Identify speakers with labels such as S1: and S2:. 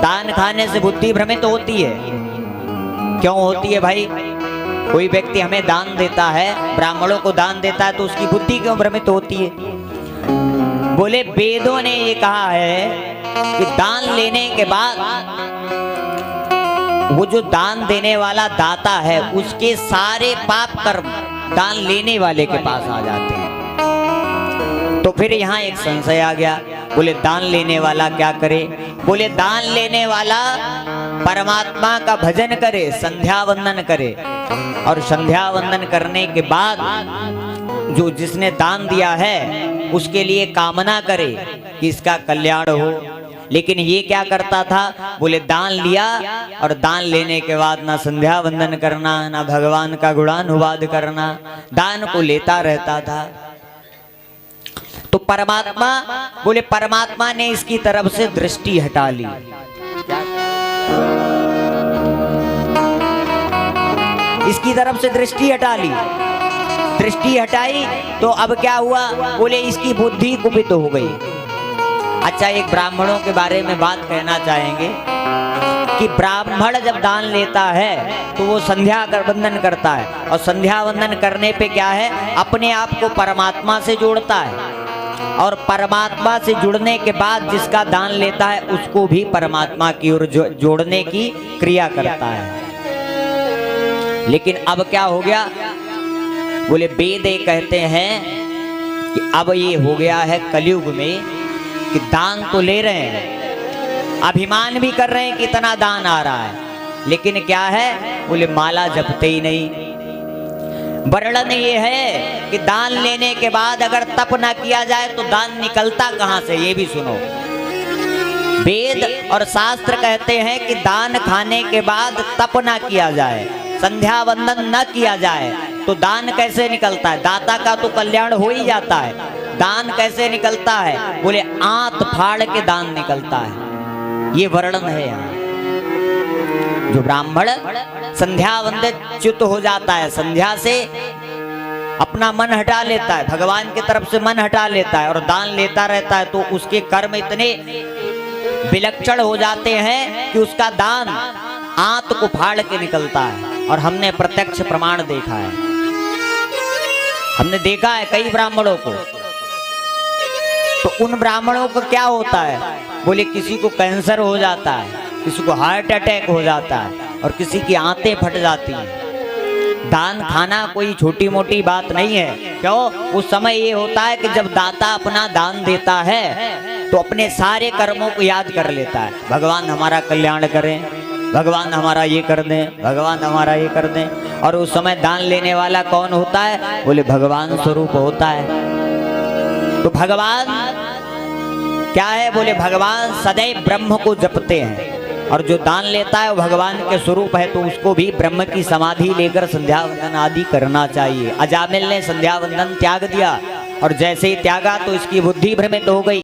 S1: दान खाने से बुद्धि भ्रमित होती है। क्यों होती है भाई? कोई व्यक्ति हमें दान देता है, ब्राह्मणों को दान देता है, तो उसकी बुद्धि क्यों भ्रमित होती है? बोले वेदों ने ये कहा है कि दान लेने के बाद वो जो दान देने वाला दाता है उसके सारे पाप कर्म दान लेने वाले के पास आ जाते हैं। तो फिर यहाँ एक संशय आ गया। बोले दान लेने वाला क्या करे? बोले दान लेने वाला परमात्मा का भजन करे, संध्या वंदन करे, और संध्या वंदन करने के बाद जो जिसने दान दिया है उसके लिए कामना करे कि इसका कल्याण हो। लेकिन ये क्या करता था? बोले दान लिया और दान लेने के बाद ना संध्या वंदन करना, ना भगवान का गुणानुवाद करना, दान को लेता रहता था। तो परमात्मा, बोले परमात्मा ने इसकी तरफ से दृष्टि हटा ली। इसकी तरफ से दृष्टि हटा ली। दृष्टि हटाई तो अब क्या हुआ? बोले इसकी बुद्धि कुपित हो गई। अच्छा, एक ब्राह्मणों के बारे में बात कहना चाहेंगे कि ब्राह्मण जब दान लेता है तो वो संध्या वंदन करता है, और संध्या वंदन करने पे क्या है? अपने आप को परमात्मा से जोड़ता है, और परमात्मा से जुड़ने के बाद जिसका दान लेता है उसको भी परमात्मा की ओर जोड़ने की क्रिया करता है। लेकिन अब क्या हो गया? बोले वेद ये कहते हैं कि अब ये हो गया है कलयुग में कि दान तो ले रहे हैं, अभिमान भी कर रहे हैं कि इतना दान आ रहा है, लेकिन क्या है? बोले माला जपते ही नहीं। वर्णन ये है कि दान लेने के बाद अगर तप ना किया जाए तो दान निकलता कहां से? ये भी सुनो। वेद और शास्त्र कहते हैं कि दान खाने के बाद तप ना किया जाए, संध्या वंदन न किया जाए तो दान कैसे निकलता है? दाता का तो कल्याण हो ही जाता है। दान कैसे निकलता है? बोले आंत फाड़ के दान निकलता है। ये वर्णन है यहाँ। जो ब्राह्मण संध्या वंदित च्युत हो जाता है, संध्या से अपना मन हटा लेता है, भगवान की तरफ से मन हटा लेता है और दान लेता रहता है, तो उसके कर्म इतने विलक्षण हो जाते हैं कि उसका दान आंत को फाड़ के निकलता है। और हमने प्रत्यक्ष प्रमाण देखा है। हमने देखा है कई ब्राह्मणों को। तो उन ब्राह्मणों को क्या होता है? बोले किसी को कैंसर हो जाता है, किसी को हार्ट अटैक हो जाता है, और किसी की आंतें फट जाती हैं। दान खाना कोई छोटी मोटी बात नहीं है। क्यों? उस समय ये होता है कि जब दाता अपना दान देता है तो अपने सारे कर्मों को याद कर लेता है। भगवान हमारा कल्याण करें, भगवान हमारा ये कर दें, भगवान हमारा ये कर दें। और उस समय दान लेने वाला कौन होता है? बोले भगवान स्वरूप होता है। तो भगवान क्या है? बोले भगवान सदैव ब्रह्म को जपते हैं, और जो दान लेता है वो भगवान के स्वरूप है, तो उसको भी ब्रह्म की समाधि लेकर संध्या वंदन आदि करना चाहिए। अजामिल ने संध्या वंदन त्याग दिया, और जैसे ही त्यागा तो इसकी बुद्धि भ्रमित हो गई।